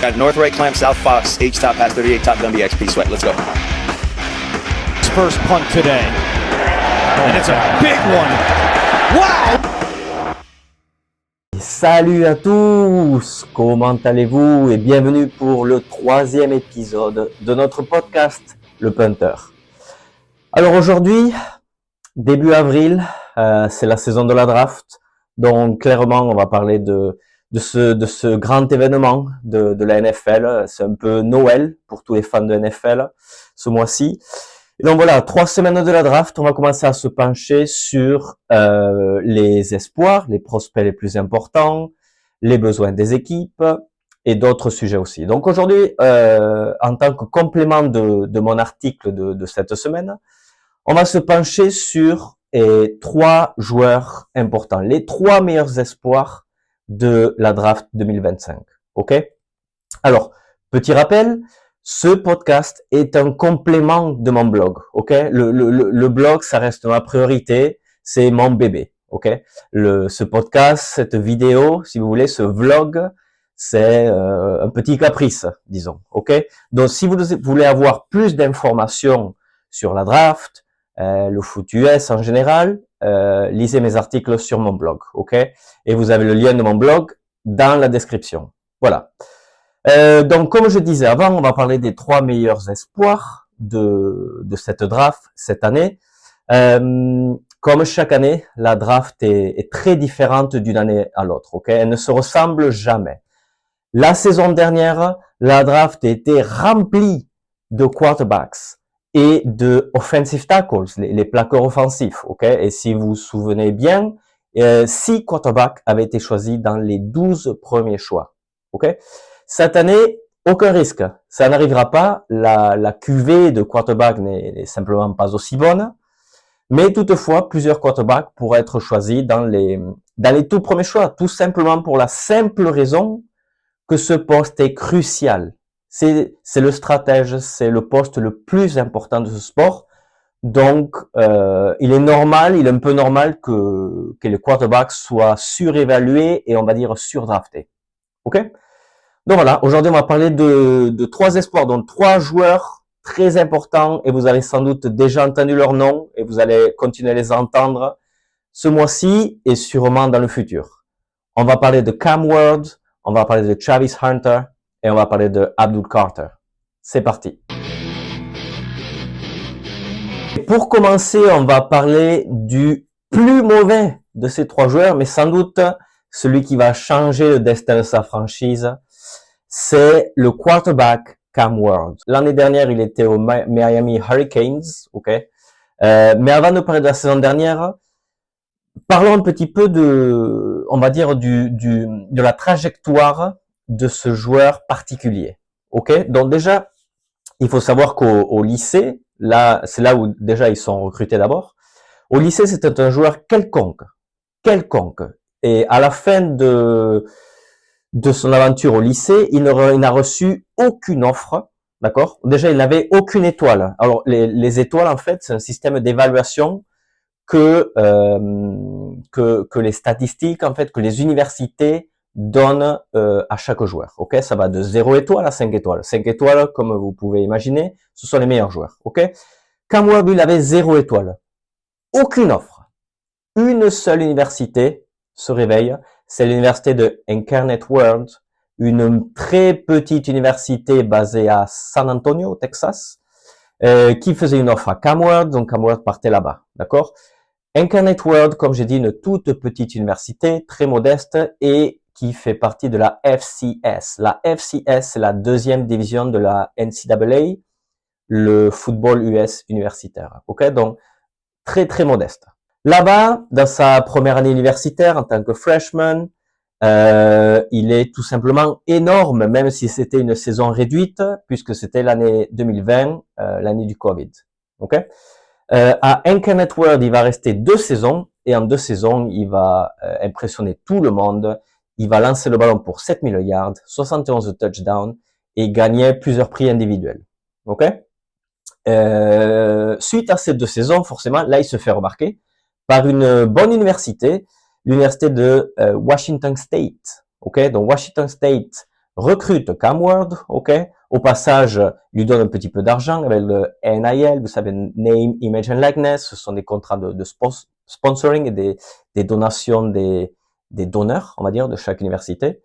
Got north right clamp, south fox, H top, pass 38, top gun, BXP, sweat. Let's go. First punt today. And it's a big one. Wow! Salut à tous, comment allez-vous et bienvenue pour le 3e épisode de notre podcast, Le Punter. Alors aujourd'hui, début avril, c'est la saison de la draft, donc clairement on va parler de ce grand événement de la NFL. C'est un peu Noël pour tous les fans de NFL ce mois-ci. Et donc voilà, 3 semaines de la draft, on va commencer à se pencher sur les espoirs, les prospects les plus importants, les besoins des équipes et d'autres sujets aussi. Donc aujourd'hui, en tant que complément de mon article de cette semaine, on va se pencher sur 3 joueurs importants, les 3 meilleurs espoirs de la draft 2025. Ok? Alors, petit rappel, ce podcast est un complément de mon blog. Ok? Le blog, ça reste ma priorité, c'est mon bébé. Ok? Ce podcast, cette vidéo, si vous voulez, ce vlog, c'est un petit caprice, disons. Ok? Donc, si vous voulez avoir plus d'informations sur la draft, le foot US en général, lisez mes articles sur mon blog, ok? Et vous avez le lien de mon blog dans la description. Voilà. Donc, comme je disais avant, on va parler des 3 meilleurs espoirs de cette draft cette année. Comme chaque année, la draft est très différente d'une année à l'autre, ok? Elle ne se ressemble jamais. La saison dernière, la draft était remplie de quarterbacks et de offensive tackles, les plaqueurs offensifs, ok? Et si vous vous souvenez bien, 6 quarterbacks avaient été choisis dans les 12 premiers choix, ok? Cette année, aucun risque, ça n'arrivera pas, la cuvée de quarterbacks n'est simplement pas aussi bonne, mais toutefois, plusieurs quarterbacks pourraient être choisis dans les tout premiers choix, tout simplement pour la simple raison que ce poste est crucial. C'est le stratège, c'est le poste le plus important de ce sport. Donc, il est un peu normal que les quarterbacks soient surévalués et on va dire surdraftés. Ok? Donc voilà, aujourd'hui on va parler de 3 espoirs, donc 3 joueurs très importants et vous avez sans doute déjà entendu leurs noms et vous allez continuer à les entendre ce mois-ci et sûrement dans le futur. On va parler de Cam Ward, on va parler de Travis Hunter et on va parler de Abdul Carter. C'est parti. Et pour commencer, on va parler du plus mauvais de ces 3 joueurs, mais sans doute celui qui va changer le destin de sa franchise, c'est le quarterback Cam Ward. L'année dernière, il était au Miami Hurricanes, ok. Mais avant de parler de la saison dernière, parlons un petit peu on va dire de la trajectoire de ce joueur particulier. Ok? Donc déjà, il faut savoir qu'au lycée, là, c'est là où déjà ils sont recrutés d'abord. Au lycée, c'était un joueur quelconque. Et à la fin de son aventure au lycée, il n'a reçu aucune offre. D'accord? Déjà, il n'avait aucune étoile. Alors, les étoiles, en fait, c'est un système d'évaluation que les statistiques, en fait, que les universités donnent à chaque joueur. Ok, ça va de 0 étoile à 5 étoiles. 5 étoiles, comme vous pouvez imaginer, ce sont les meilleurs joueurs. Ok, Cam Ward, il avait 0 étoile, aucune offre. Une seule université se réveille, c'est l'université de Incarnate Word, une très petite université basée à San Antonio, au Texas, qui faisait une offre à Cam Ward, donc Cam Ward partait là-bas, d'accord? Incarnate Word, comme j'ai dit, une toute petite université, très modeste, et qui fait partie de la FCS. La FCS, c'est la 2e division de la NCAA, le football US universitaire. Ok, donc très très modeste. Là-bas, dans sa première année universitaire, en tant que freshman, il est tout simplement énorme, même si c'était une saison réduite, puisque c'était l'année 2020, l'année du Covid. Ok. À Incarnate Word, il va rester 2 saisons, et en 2 saisons, il va impressionner tout le monde. Il va lancer le ballon pour 7000 yards, 71 touchdowns, et gagner plusieurs prix individuels. Ok? Suite à ces 2 saisons, forcément, là, il se fait remarquer par une bonne université, l'université de Washington State. Ok? Donc, Washington State recrute Cam Ward, ok. Au passage, lui donne un petit peu d'argent avec le NIL, vous savez, Name, Image and Likeness, ce sont des contrats de sponsoring et des donations des donneurs, on va dire, de chaque université.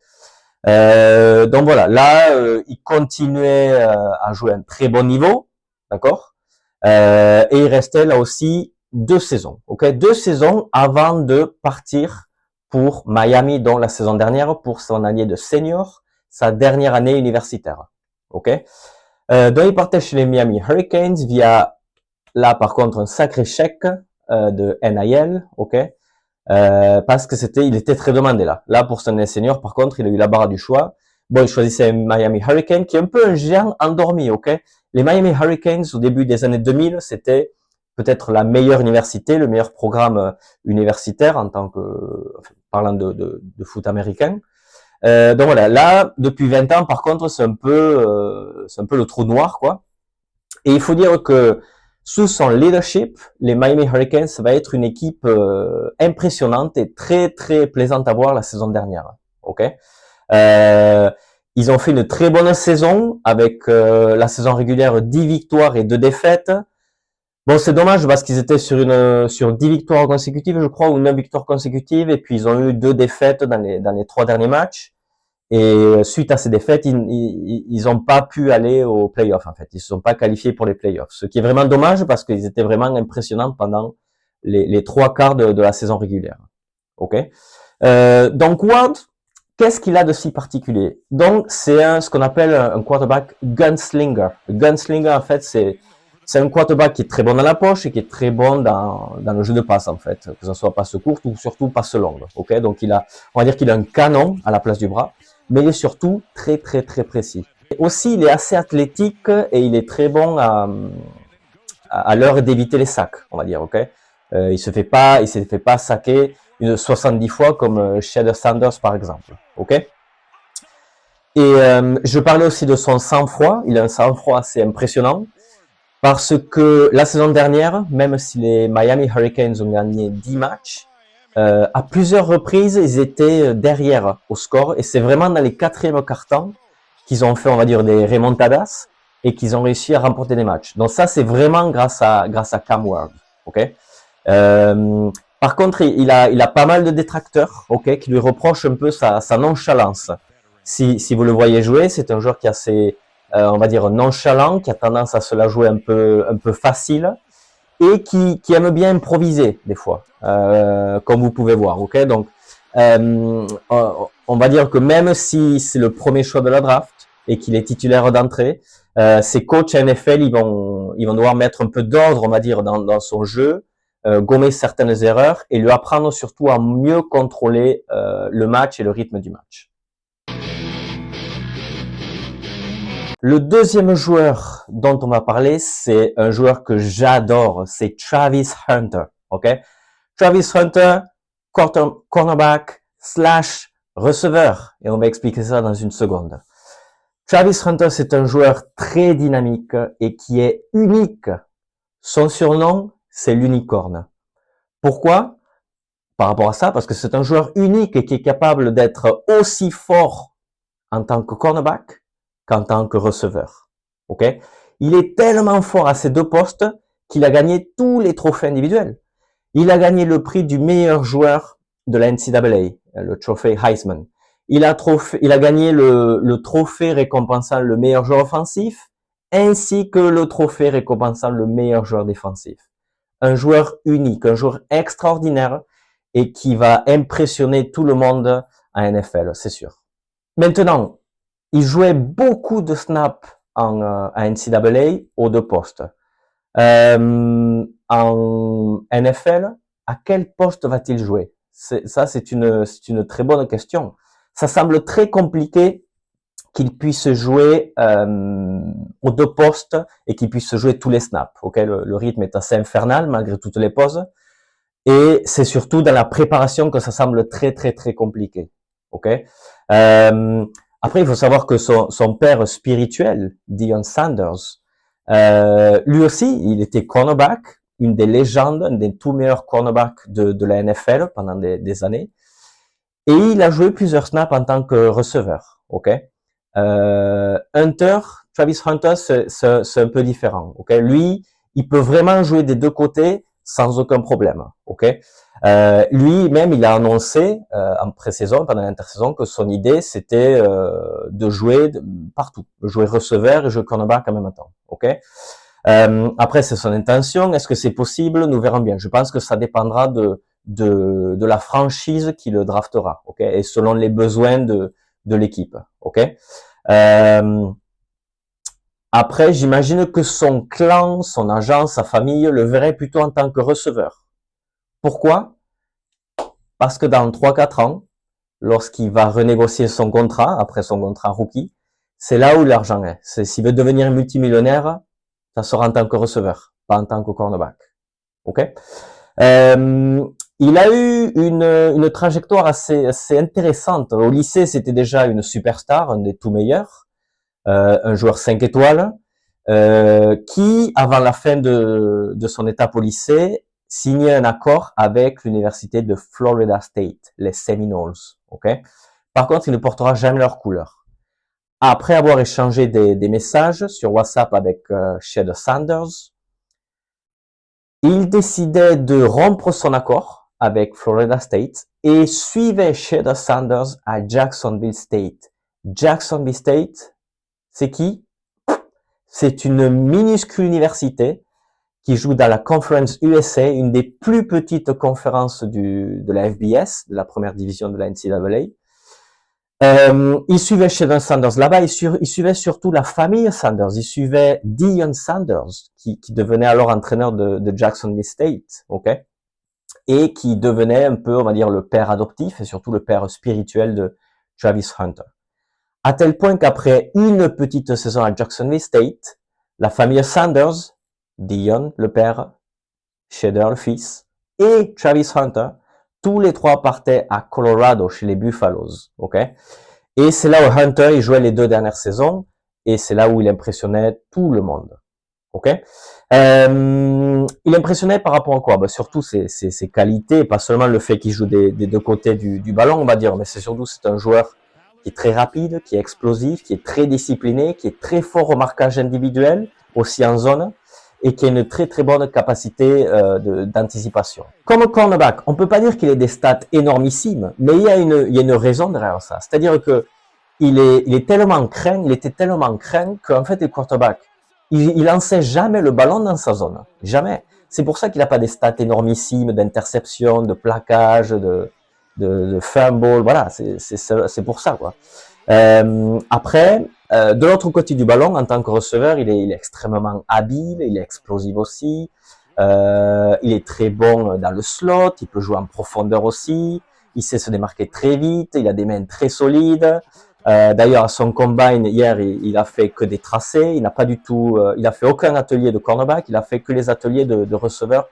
Donc voilà, là, il continuait à jouer à un très bon niveau, d'accord. Et il restait là aussi 2 saisons, ok, 2 saisons avant de partir pour Miami, dont la saison dernière, pour son année de senior, sa dernière année universitaire, ok. Donc il partait chez les Miami Hurricanes via, là par contre, un sacré chèque de NIL, ok. Parce que il était très demandé là. Là, pour son année senior, par contre, il a eu la barre du choix. Bon, il choisissait Miami Hurricane, qui est un peu un géant endormi, ok? Les Miami Hurricanes, au début des années 2000, c'était peut-être la meilleure université, le meilleur programme universitaire en tant que, enfin, parlant de foot américain. Donc voilà, là, depuis 20 ans, par contre, c'est un peu le trou noir, quoi. Et il faut dire que sous son leadership, les Miami Hurricanes va être une équipe impressionnante et très très plaisante à voir la saison dernière. Ok, ils ont fait une très bonne saison avec la saison régulière 10 victoires et 2 défaites. Bon, c'est dommage parce qu'ils étaient sur 10 victoires consécutives, je crois, ou 9 victoires consécutives, et puis ils ont eu 2 défaites dans les 3 derniers matchs. Et suite à ces défaites, ils ont pas pu aller aux playoffs, en fait. Ils se sont pas qualifiés pour les playoffs. Ce qui est vraiment dommage parce qu'ils étaient vraiment impressionnants pendant les 3 quarts de la saison régulière. Ok. Donc Ward, qu'est-ce qu'il a de si particulier? Donc c'est ce qu'on appelle un quarterback gunslinger. Le gunslinger, en fait, c'est un quarterback qui est très bon dans la poche et qui est très bon dans le jeu de passe, en fait, que ce soit passe courte ou surtout passe longue. Ok. Donc on va dire qu'il a un canon à la place du bras, mais il est surtout très très très précis. Et aussi, il est assez athlétique et il est très bon à l'heure d'éviter les sacs, on va dire, ok. Il s'est fait pas saquer 70 fois comme Shedeur Sanders par exemple, ok. Et je parlais aussi de son sang-froid. Il a un sang-froid assez impressionnant parce que la saison dernière, même si les Miami Hurricanes ont gagné 10 matchs, à plusieurs reprises, ils étaient derrière au score et c'est vraiment dans les 4e quart-temps qu'ils ont fait, on va dire, des remontadas et qu'ils ont réussi à remporter des matchs. Donc ça, c'est vraiment grâce à Cam Ward, ok. Par contre, il a pas mal de détracteurs, ok, qui lui reprochent un peu sa nonchalance. Si vous le voyez jouer, c'est un joueur qui est assez, on va dire, nonchalant, qui a tendance à se la jouer un peu facile et qui aime bien improviser des fois, comme vous pouvez voir, ok. Donc, on va dire que même si c'est le premier choix de la draft et qu'il est titulaire d'entrée, ses coachs NFL, ils vont devoir mettre un peu d'ordre, on va dire, dans son jeu, gommer certaines erreurs et lui apprendre surtout à mieux contrôler le match et le rythme du match. Le deuxième joueur dont on va parler, c'est un joueur que j'adore, c'est Travis Hunter, ok? Travis Hunter, cornerback / receveur, et on va expliquer ça dans une seconde. Travis Hunter, c'est un joueur très dynamique et qui est unique. Son surnom, c'est l'unicorne. Pourquoi? Par rapport à ça, parce que c'est un joueur unique et qui est capable d'être aussi fort en tant que cornerback qu'en tant que receveur. Ok? Il est tellement fort à ces 2 postes qu'il a gagné tous les trophées individuels. Il a gagné le prix du meilleur joueur de la NCAA, le trophée Heisman. Il a gagné le trophée récompensant le meilleur joueur offensif, ainsi que le trophée récompensant le meilleur joueur défensif. Un joueur unique, un joueur extraordinaire et qui va impressionner tout le monde en NFL, c'est sûr. Maintenant, il jouait beaucoup de snaps en NCAA aux 2 postes. En NFL, à quel poste va-t-il jouer? C'est une très bonne question. Ça semble très compliqué qu'il puisse jouer aux 2 postes et qu'il puisse jouer tous les snaps. Ok, le rythme est assez infernal malgré toutes les pauses. Et c'est surtout dans la préparation que ça semble très très très compliqué. Ok. Après, il faut savoir que son père spirituel, Deion Sanders, lui aussi, il était cornerback, une des légendes, un des tout meilleurs cornerbacks de la NFL pendant des années. Et il a joué plusieurs snaps en tant que receveur. Ok. Travis Hunter, c'est un peu différent. Ok, lui, il peut vraiment jouer des deux côtés sans aucun problème. Ok, lui-même, il a annoncé en pré-saison, pendant l'intersaison, que son idée c'était de jouer partout, de jouer receveur et jouer cornerback en même temps. Ok. Après, c'est son intention. Est-ce que c'est possible? Nous verrons bien. Je pense que ça dépendra de la franchise qui le draftera, ok, et selon les besoins de l'équipe, ok. Après, j'imagine que son clan, son agent, sa famille le verrait plutôt en tant que receveur. Pourquoi? Parce que dans 3-4 ans, lorsqu'il va renégocier son contrat, après son contrat rookie, c'est là où l'argent est. S'il veut devenir multimillionnaire, ça sera en tant que receveur, pas en tant que cornerback. Ok? Il a eu une trajectoire assez intéressante. Au lycée, c'était déjà une superstar, un des tout meilleurs, un joueur 5 étoiles, qui, avant la fin de son étape au lycée, signait un accord avec l'université de Florida State, les Seminoles. Ok. Par contre, il ne portera jamais leur couleur. Après avoir échangé des messages sur WhatsApp avec Shedeur Sanders, il décidait de rompre son accord avec Florida State et suivait Shedeur Sanders à Jacksonville State. Jacksonville State, c'est qui? C'est une minuscule université qui joue dans la Conference USA, une des plus petites conférences de la FBS, de la première division de la NCAA. Il suivait Shedeur Sanders là-bas, il suivait surtout la famille Sanders, il suivait Deion Sanders, qui devenait alors entraîneur de Jacksonville State, ok, et qui devenait un peu, on va dire, le père adoptif et surtout le père spirituel de Travis Hunter. À tel point qu'après une petite saison à Jacksonville State, la famille Sanders, Deion, le père, Shedeur, le fils, et Travis Hunter, tous les trois partaient à Colorado, chez les Buffaloes, ok? Et c'est là où Hunter, il jouait les 2 dernières saisons, et c'est là où il impressionnait tout le monde, ok? Il impressionnait par rapport à quoi? Ben, surtout ses qualités, pas seulement le fait qu'il joue des 2 côtés du ballon, on va dire, mais c'est surtout, c'est un joueur qui est très rapide, qui est explosif, qui est très discipliné, qui est très fort au marquage individuel, aussi en zone, et qui a une très très bonne capacité d'anticipation. Comme cornerback, on peut pas dire qu'il ait des stats énormissimes, mais il y a une raison derrière ça. C'est-à-dire que il était tellement craint qu'en fait, le quarterback, il lançait jamais le ballon dans sa zone. Jamais. C'est pour ça qu'il n'a pas des stats énormissimes d'interception, de plaquage, de fumble. Voilà, c'est pour ça, quoi. Après, de l'autre côté du ballon, en tant que receveur, il est extrêmement habile, il est explosif aussi, il est très bon dans le slot, il peut jouer en profondeur aussi, il sait se démarquer très vite, il a des mains très solides. D'ailleurs, à son combine hier, il a fait que des tracés, il n'a pas du tout, il a fait aucun atelier de cornerback, il a fait que les ateliers de receveur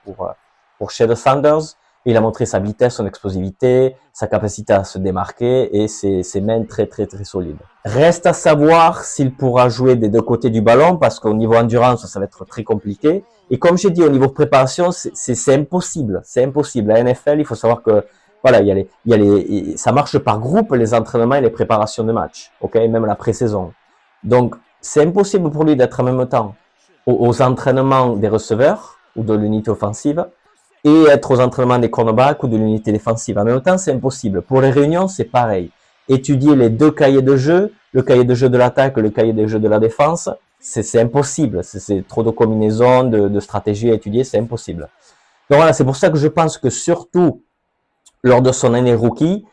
pour Shedeur Sanders. Il a montré sa vitesse, son explosivité, sa capacité à se démarquer et ses mains très très très solides. Reste à savoir s'il pourra jouer des 2 côtés du ballon parce qu'au niveau endurance, ça va être très compliqué. Et comme j'ai dit, au niveau préparation, c'est impossible. C'est impossible. À NFL, il faut savoir que voilà, ça marche par groupe, les entraînements et les préparations de match. Ok, même la pré-saison. Donc, c'est impossible pour lui d'être en même temps aux entraînements des receveurs ou de l'unité offensive et être aux entraînements des cornerbacks ou de l'unité défensive. En même temps, c'est impossible. Pour les réunions, c'est pareil. Étudier les 2 cahiers de jeu, le cahier de jeu de l'attaque et le cahier de jeu de la défense, c'est impossible. C'est trop de combinaisons, de stratégies à étudier, c'est impossible. Donc voilà, c'est pour ça que je pense que surtout lors de son année rookie,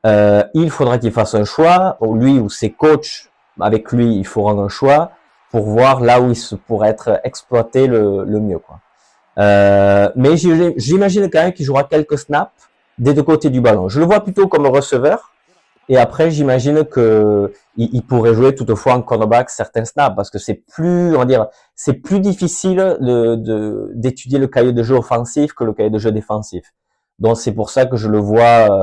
il faudra qu'il fasse un choix, ou lui ou ses coachs, avec lui, il feront un choix pour voir là où il pourrait être exploité le mieux, quoi. Mais j'imagine quand même qu'il jouera quelques snaps des 2 côtés du ballon. Je le vois plutôt comme receveur. Et après, j'imagine que il pourrait jouer toutefois en cornerback certains snaps parce que c'est plus, on va dire, c'est plus difficile d'étudier le cahier de jeu offensif que le cahier de jeu défensif. Donc c'est pour ça que je le vois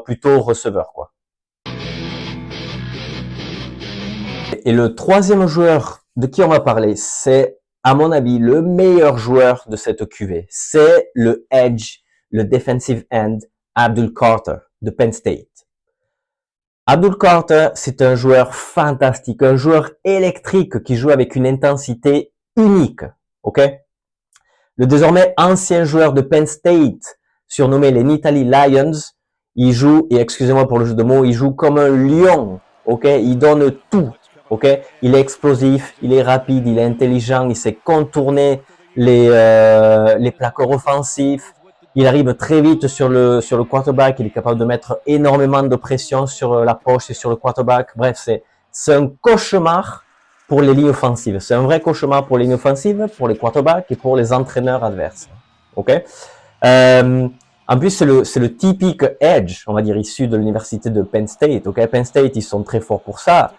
plutôt receveur, quoi. Et le 3e joueur de qui on va parler, c'est à mon avis, le meilleur joueur de cette QV, c'est le edge, le defensive end, Abdul Carter de Penn State. Abdul Carter, c'est un joueur fantastique, un joueur électrique qui joue avec une intensité unique. Ok? Le désormais ancien joueur de Penn State, surnommé les Nittany Lions, il joue, et excusez-moi pour le jeu de mots, il joue comme un lion. Ok? Il donne tout. Ok? Il est explosif, il est rapide, il est intelligent, il sait contourner les plaqueurs offensifs. Il arrive très vite sur le quarterback. Il est capable de mettre énormément de pression sur la poche et sur le quarterback. Bref, c'est un cauchemar pour les lignes offensives. C'est un vrai cauchemar pour les lignes offensives, pour les quarterbacks et pour les entraîneurs adverses. Ok. En plus, c'est le typique edge, on va dire, issu de l'université de Penn State. Ok. Penn State, ils sont très forts pour ça.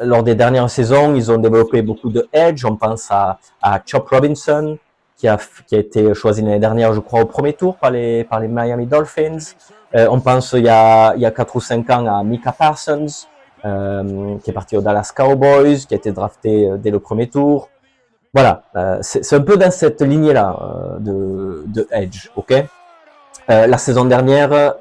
Lors des dernières saisons, ils ont développé beaucoup de edge. On pense à Chop Robinson, qui a été choisi l'année dernière, je crois, au premier tour par les Miami Dolphins. On pense il y a 4 ou 5 ans à Micah Parsons, qui est parti aux Dallas Cowboys, qui a été drafté dès le premier tour. Voilà, c'est un peu dans cette lignée-là de edge, ok. La saison dernière,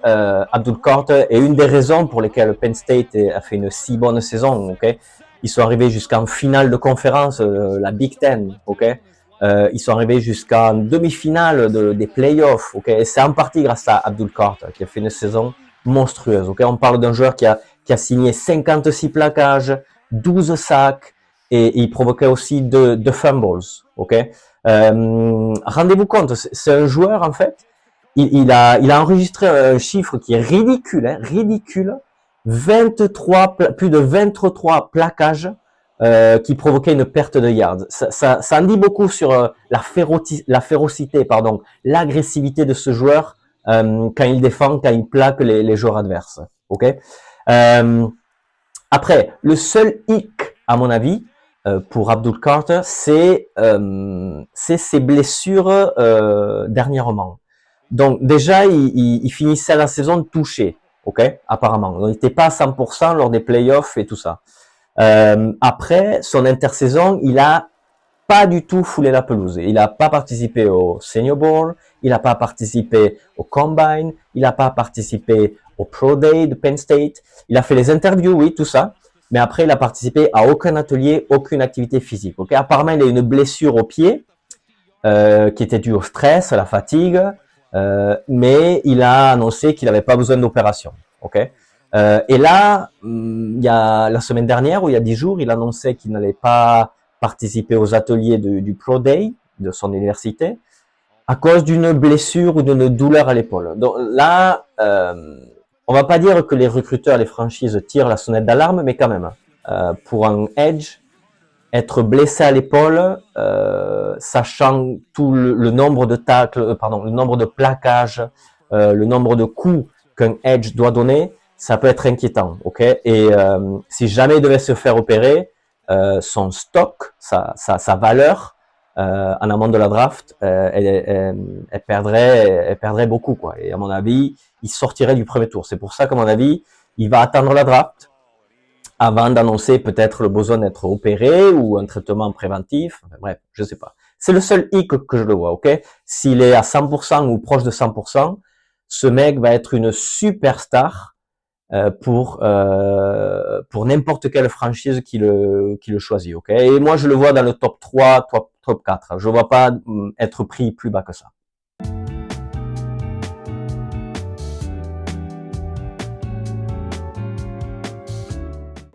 Abdul Carter est une des raisons pour lesquelles Penn State a fait une si bonne saison, ok. Ils sont arrivés jusqu'en finale de conférence, la Big Ten, ok. Ils sont arrivés jusqu'en demi-finale des playoffs, ok. Et c'est en partie grâce à Abdul Carter qui a fait une saison monstrueuse, ok. On parle d'un joueur qui a signé 56 plaquages, 12 sacs et il provoquait aussi deux fumbles, ok. Rendez-vous compte, c'est un joueur en fait. Il a enregistré un chiffre qui est ridicule, hein, ridicule. 23 plus de 23 plaquages qui provoquaient une perte de yards. Ça en dit beaucoup sur la férocité, pardon, l'agressivité de ce joueur quand il défend, quand il plaque les joueurs adverses. Ok. Après, le seul hic, à mon avis, pour Abdul Carter, c'est ses blessures dernièrement. Donc déjà, il finissait la saison touché, ok, apparemment. Donc, il n'était pas à 100% lors des playoffs et tout ça. Après, son intersaison, il a pas du tout foulé la pelouse. Il n'a pas participé au Senior Bowl, il n'a pas participé au Combine, il n'a pas participé au Pro Day de Penn State. Il a fait les interviews, oui, tout ça. Mais après, il a participé à aucun atelier, aucune activité physique. Ok, apparemment, il a une blessure au pied qui était due au stress, à la fatigue. Mais il a annoncé qu'il n'avait pas besoin d'opération. Ok. Et là, il y a la semaine dernière ou il y a 10 jours, il annonçait qu'il n'allait pas participer aux ateliers du Pro Day de son université à cause d'une blessure ou d'une douleur à l'épaule. Donc là, on va pas dire que les recruteurs, les franchises tirent la sonnette d'alarme, mais quand même, pour un edge, être blessé à l'épaule, sachant tout le nombre de tacles, le nombre de plaquages, le nombre de coups qu'un edge doit donner, ça peut être inquiétant, ok. Et si jamais il devait se faire opérer, son stock, sa valeur en amont de la draft, elle perdrait beaucoup, quoi. Et à mon avis, il sortirait du premier tour. C'est pour ça qu'à mon avis, il va attendre la draft avant d'annoncer peut-être le besoin d'être opéré ou un traitement préventif. Enfin, bref, je sais pas. C'est le seul hic que je le vois, ok? S'il est à 100% ou proche de 100%, ce mec va être une superstar pour n'importe quelle franchise qui le choisit, ok? Et moi, je le vois dans le top 3, top 4. Je ne vois pas être pris plus bas que ça.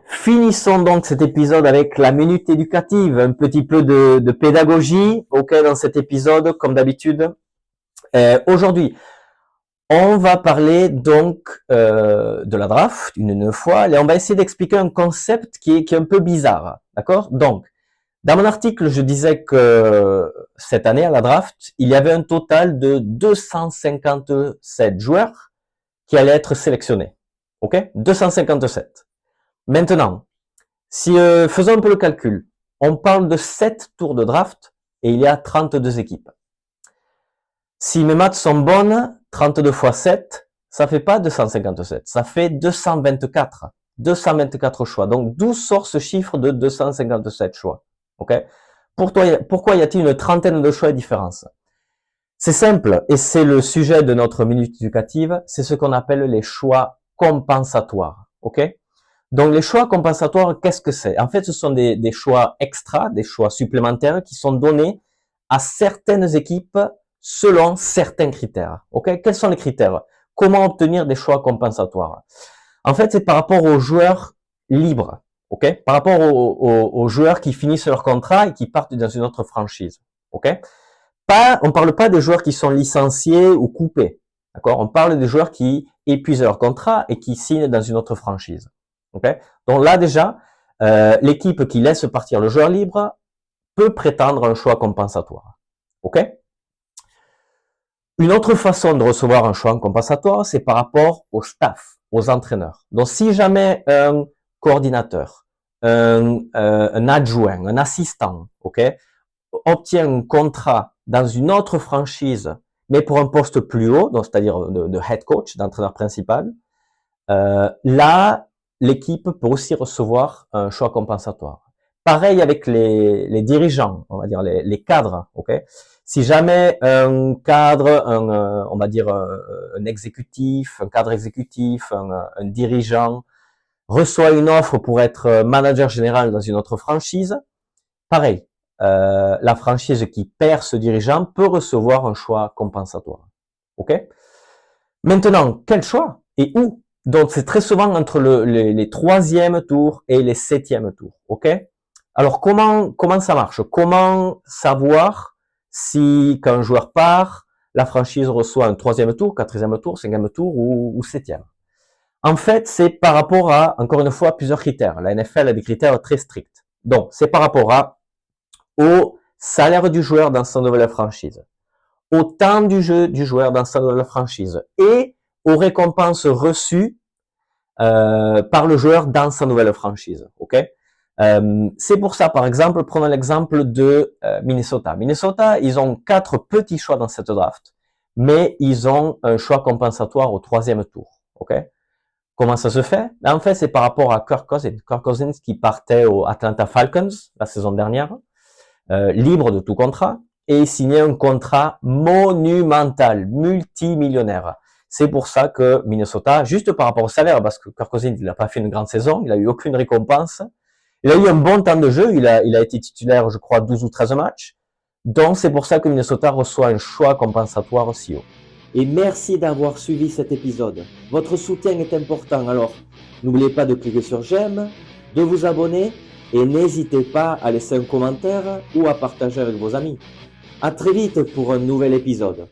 Finissons donc cet épisode avec la minute éducative, un petit peu de pédagogie, ok, dans cet épisode, comme d'habitude. Aujourd'hui, on va parler donc de la draft une fois, et on va essayer d'expliquer un concept qui est un peu bizarre, d'accord? Donc, dans mon article, je disais que cette année à la draft, il y avait un total de 257 joueurs qui allaient être sélectionnés, ok? 257. Maintenant, si faisons un peu le calcul, on parle de 7 tours de draft et il y a 32 équipes. Si mes maths sont bonnes, 32 fois 7, ça fait pas 257, ça fait 224. 224 choix. Donc, d'où sort ce chiffre de 257 choix? Ok? Pourquoi y a-t-il une trentaine de choix de différence? C'est simple, et c'est le sujet de notre minute éducative, c'est ce qu'on appelle les choix compensatoires. Ok? Donc les choix compensatoires, qu'est-ce que c'est? En fait, ce sont des choix extra, des choix supplémentaires qui sont donnés à certaines équipes selon certains critères. Ok? Quels sont les critères? Comment obtenir des choix compensatoires? En fait, c'est par rapport aux joueurs libres. Ok? Par rapport aux joueurs qui finissent leur contrat et qui partent dans une autre franchise. Ok? On parle pas des joueurs qui sont licenciés ou coupés. D'accord? On parle des joueurs qui épuisent leur contrat et qui signent dans une autre franchise. Okay? Donc là déjà, l'équipe qui laisse partir le joueur libre peut prétendre un choix compensatoire. Ok? Une autre façon de recevoir un choix compensatoire, c'est par rapport au staff, aux entraîneurs. Donc si jamais un coordinateur, un adjoint, un assistant, ok, obtient un contrat dans une autre franchise, mais pour un poste plus haut, donc c'est-à-dire de head coach, d'entraîneur principal, là, l'équipe peut aussi recevoir un choix compensatoire. Pareil avec les dirigeants, on va dire les cadres, ok. Si jamais un cadre, on va dire un exécutif, un cadre exécutif, un dirigeant reçoit une offre pour être manager général dans une autre franchise, pareil, la franchise qui perd ce dirigeant peut recevoir un choix compensatoire, ok. Maintenant, quel choix et où? Donc, c'est très souvent entre les troisièmes tours et les septièmes tours, ok? Alors, comment ça marche? Comment savoir si, quand un joueur part, la franchise reçoit un troisième tour, quatrième tour, cinquième tour ou septième? En fait, c'est par rapport à, encore une fois, plusieurs critères. La NFL a des critères très stricts. Donc, c'est par rapport au salaire du joueur dans sa nouvelle franchise, au temps du jeu du joueur dans sa nouvelle franchise et aux récompenses reçues par le joueur dans sa nouvelle franchise. Ok? C'est pour ça, par exemple, prenons l'exemple de Minnesota. Minnesota, ils ont 4 petits choix dans cette draft, mais ils ont un choix compensatoire au troisième tour. Ok? Comment ça se fait? En fait, c'est par rapport à Kirk Cousins. Kirk Cousins qui partait aux Atlanta Falcons la saison dernière, libre de tout contrat, et il signait un contrat monumental, multimillionnaire. C'est pour ça que Minnesota, juste par rapport au salaire, parce que Kirk Cousins, il n'a pas fait une grande saison, il a eu aucune récompense, il a eu un bon temps de jeu, il a été titulaire, je crois, 12 ou 13 matchs, donc c'est pour ça que Minnesota reçoit un choix compensatoire aussi haut. Et merci d'avoir suivi cet épisode. Votre soutien est important, alors n'oubliez pas de cliquer sur j'aime, de vous abonner, et n'hésitez pas à laisser un commentaire ou à partager avec vos amis. À très vite pour un nouvel épisode.